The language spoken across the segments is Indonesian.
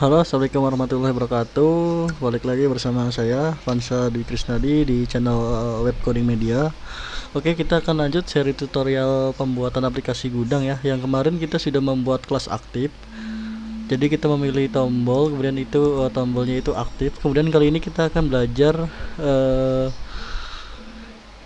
Halo, assalamualaikum warahmatullahi wabarakatuh. Balik lagi bersama saya Vansa Dwi Krisnadi di channel Web Coding Media. Oke, kita akan lanjut seri tutorial pembuatan aplikasi gudang ya. Yang kemarin kita sudah membuat kelas aktif. Jadi kita memilih tombol, kemudian itu tombolnya itu aktif. Kemudian kali ini kita akan belajar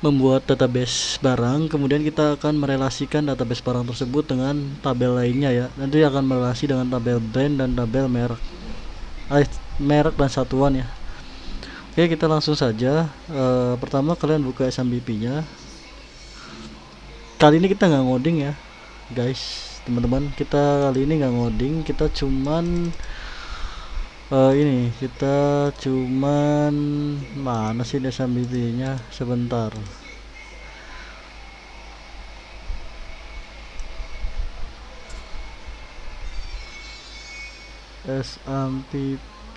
membuat database barang, kemudian kita akan merelasikan database barang tersebut dengan tabel lainnya ya. Nanti akan merelasi dengan tabel brand dan tabel merek, merek dan satuan ya. Oke, kita langsung saja. Pertama kalian buka SMBP nya. Kali ini kita nggak ngoding ya guys, teman-teman. Kita kali ini nggak ngoding, kita cuman kita cuman mana sih SMBP nya, sebentar. SMPP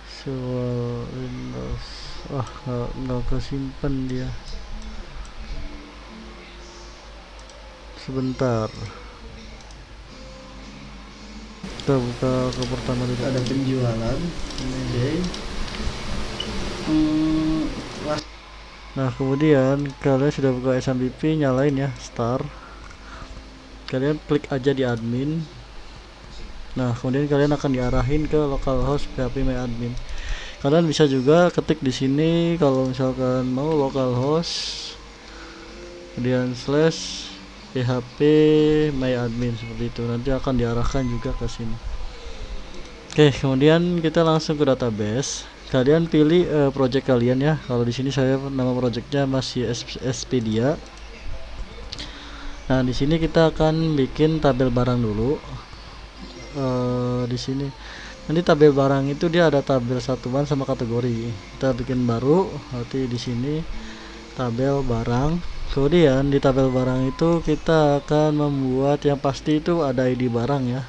soal Windows. Nggak kesimpan dia, sebentar. Kita buka ke pertama dulu. Ada penjualan day. Nah, kemudian kalian sudah buka SMBP, nyalain ya start. Kalian klik aja di admin. Nah, kemudian kalian akan diarahin ke localhost PHP my admin. Kalian bisa juga ketik di sini kalau misalkan mau localhost kemudian slash PHP my admin, seperti itu. Nanti akan diarahkan juga ke sini. Oke, kemudian kita langsung ke database. Kalian pilih project kalian ya. Kalau di sini saya nama projectnya masih Expedia. Nah, di sini kita akan bikin tabel barang dulu. Di sini nanti tabel barang itu dia ada tabel satuan sama kategori. Kita bikin baru, nanti di sini tabel barang. Kemudian di tabel barang itu kita akan membuat yang pasti itu ada ID barang ya.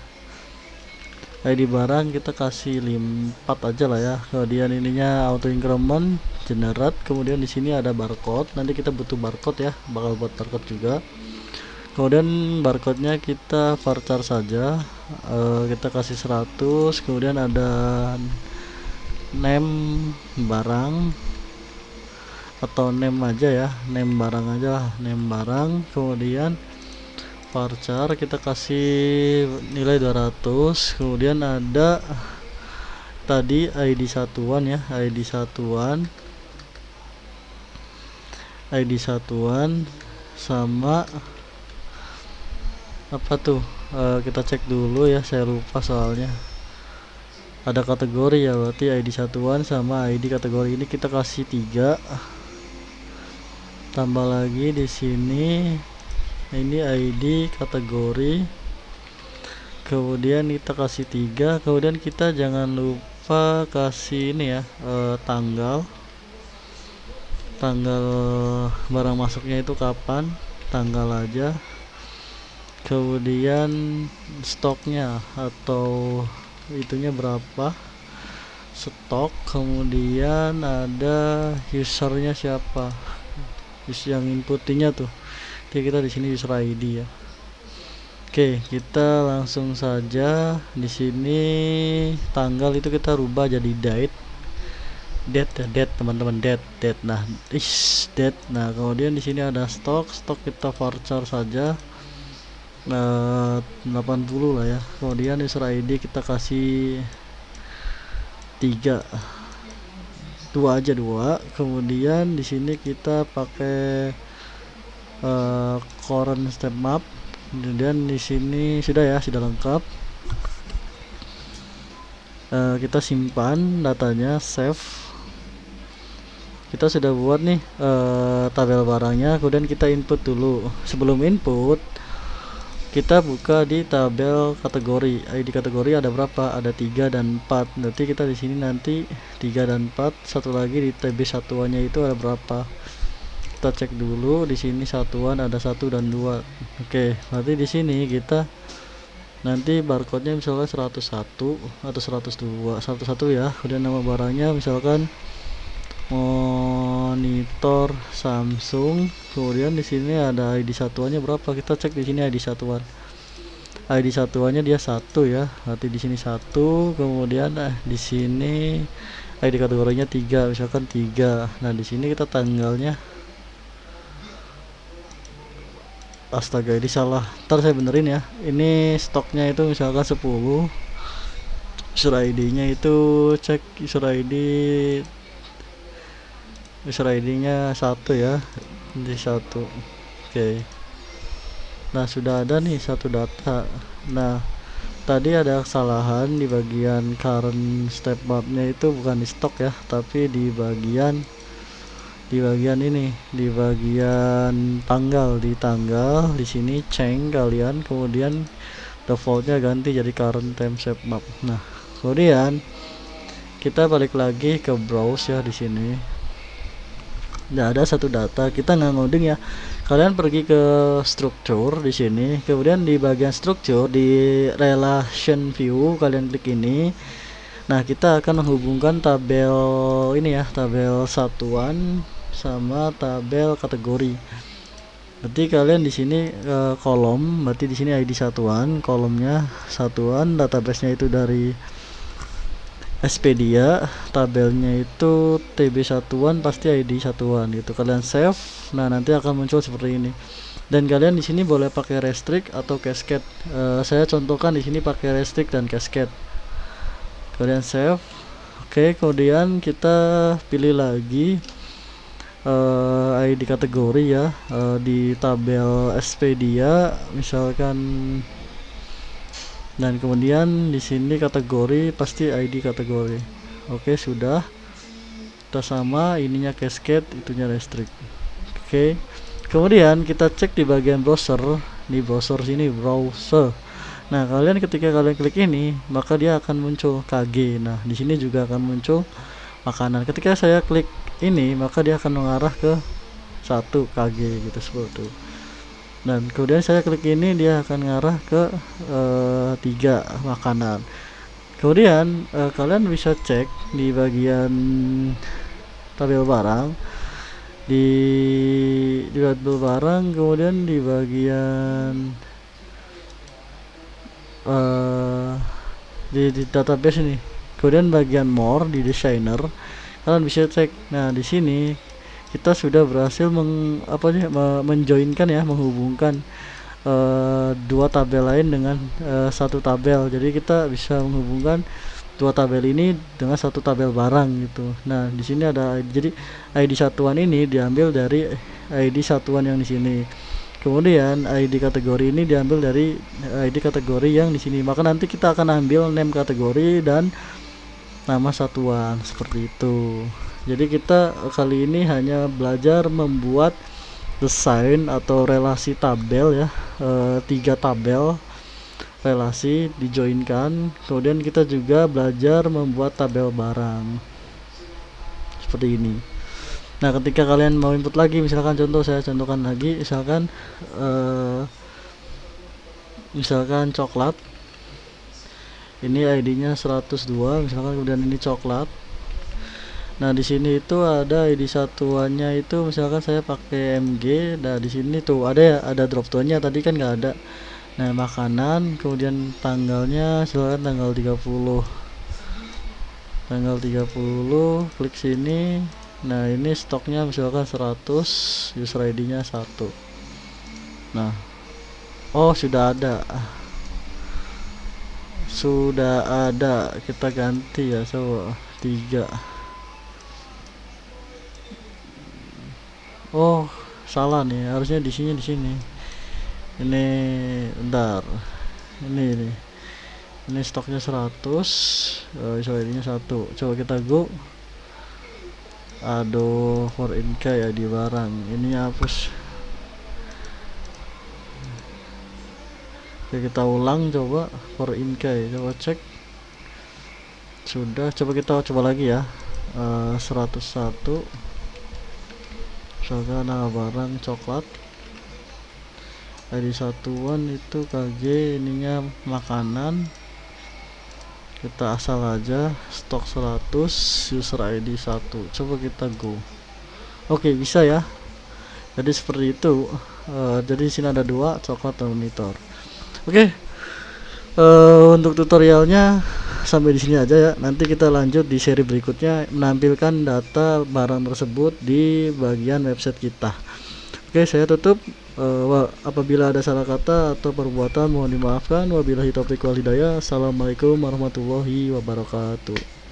ID barang kita kasih 4 aja lah ya. Kemudian ininya auto increment generate. Kemudian di sini ada barcode. Nanti kita butuh barcode ya, bakal buat barcode juga. Kemudian barcode-nya kita varchar saja. Kita kasih 100. Kemudian ada name barang atau name aja ya, name barang aja, name barang. Kemudian varchar kita kasih nilai 200. Kemudian ada tadi ID satuan ya, ID satuan sama apa tuh, kita cek dulu ya, saya lupa soalnya. Ada kategori ya, berarti ID satuan sama ID kategori ini kita kasih 3. Tambah lagi di sini ini ID kategori, kemudian kita kasih 3. Kemudian kita jangan lupa kasih ini ya, tanggal barang masuknya itu kapan, tanggal aja. Kemudian stoknya atau itunya berapa, stok. Kemudian ada usernya siapa, yang inputnya tuh. Oke, kita di sini user ID ya. Oke, kita langsung saja. Di sini tanggal itu kita rubah jadi date teman-teman, date. Nah, date. Nah, kemudian di sini ada stok kita varchar saja 80 lah ya. Kemudian user ID kita kasih 3, 2 aja, 2. Kemudian di sini kita pakai current step map. Dan di sini sudah ya, sudah lengkap. Kita simpan datanya, save. Kita sudah buat nih tabel barangnya. Kemudian kita input dulu. Sebelum input kita buka di tabel kategori. ID kategori ada berapa? Ada 3 dan 4. Nanti kita di sini nanti 3 dan 4. Satu lagi di TB satuannya itu ada berapa? Kita cek dulu. Di sini satuan ada 1 dan 2. Oke, nanti di sini kita nanti barcode-nya misalkan 101 atau 102, 101 ya. Kemudian nama barangnya misalkan monitor Samsung. Kemudian di sini ada ID satuannya berapa, kita cek di sini ID satuan ID satuannya dia 1 ya, berarti di sini 1, kemudian di sini ID kategorinya 3, misalkan 3. Nah di sini kita tanggalnya, astaga ini salah, ntar saya benerin ya. Ini stoknya itu misalkan 10, user ID nya itu cek user ID nya 1 ya, di 1. Oke. Nah sudah ada nih satu data. Nah tadi ada kesalahan di bagian current step mapnya, itu bukan di stok ya, tapi di bagian ini, di bagian tanggal. Di tanggal di sini change kalian, kemudian defaultnya ganti jadi current time step map. Nah kemudian kita balik lagi ke browse ya. Di sini nggak ada satu data, kita nggak ngoding ya. Kalian pergi ke struktur di sini, kemudian di bagian struktur di relation view kalian klik ini. Nah kita akan menghubungkan tabel ini ya, tabel satuan sama tabel kategori. Berarti kalian di sini kolom, berarti di sini ID satuan, kolomnya satuan, database-nya itu dari Expedia, tabelnya itu TB satuan, pasti ID satuan gitu. Kalian save, nah nanti akan muncul seperti ini. Dan kalian di sini boleh pakai restrict atau cascade. Saya contohkan di sini pakai restrict dan cascade. Kalian save. Oke, kemudian kita pilih lagi ID kategori ya, di tabel Expedia misalkan. Dan kemudian di sini kategori pasti ID kategori. Oke sudah, kita sama ininya cascade, itunya restrict. Oke, kemudian kita cek di bagian browser, di browser sini browser. Nah kalian ketika kalian klik ini maka dia akan muncul KG. Nah di sini juga akan muncul makanan. Ketika saya klik ini maka dia akan mengarah ke 1 KG gitu, seperti itu. Dan kemudian saya klik ini dia akan ngarah ke 3 makanan. Kemudian kalian bisa cek di bagian tabel barang, di tabel barang, kemudian di bagian di database ini, kemudian bagian more di designer kalian bisa cek. Nah di sini kita sudah berhasil menjoinkan ya, menghubungkan dua tabel lain dengan satu tabel. Jadi kita bisa menghubungkan dua tabel ini dengan satu tabel barang gitu. Nah di sini ada jadi ID satuan ini diambil dari ID satuan yang di sini, kemudian ID kategori ini diambil dari ID kategori yang di sini. Maka nanti kita akan ambil name kategori dan nama satuan, seperti itu. Jadi kita kali ini hanya belajar membuat desain atau relasi tabel ya, 3 tabel relasi dijoinkan. Kemudian kita juga belajar membuat tabel barang seperti ini. Nah ketika kalian mau input lagi, misalkan contoh, saya contohkan lagi, misalkan coklat, ini ID-nya 102 misalkan, kemudian ini coklat. Nah di sini itu ada ID satuannya itu misalkan saya pakai MG. Nah di sini tuh ada ya, ada drop downnya, tadi kan nggak ada. Nah makanan, kemudian tanggalnya silakan tanggal 30, klik sini. Nah ini stoknya misalkan 100, user ID nya 1. Nah oh sudah ada, kita ganti ya, coba 3. Oh salah nih, harusnya di sini ini bentar, ini stoknya 100, user ID nya 1. Coba kita go, aduh, for in ya di barang ini hapus. Oke kita ulang, coba for in coba cek sudah. Coba kita coba lagi ya, 101 misalkan nama barang coklat, ID satuan itu KG, ininya makanan, kita asal aja stok 100, user ID 1. Coba kita go. Oke bisa ya, jadi seperti itu. Jadi di sini ada 2 coklat dan monitor. Oke, Untuk tutorialnya sampai di sini aja ya. Nanti kita lanjut di seri berikutnya menampilkan data barang tersebut di bagian website kita. Oke, saya tutup. Apabila ada salah kata atau perbuatan mohon dimaafkan. Wabillahi taufiq wal hidayah. Assalamualaikum warahmatullahi wabarakatuh.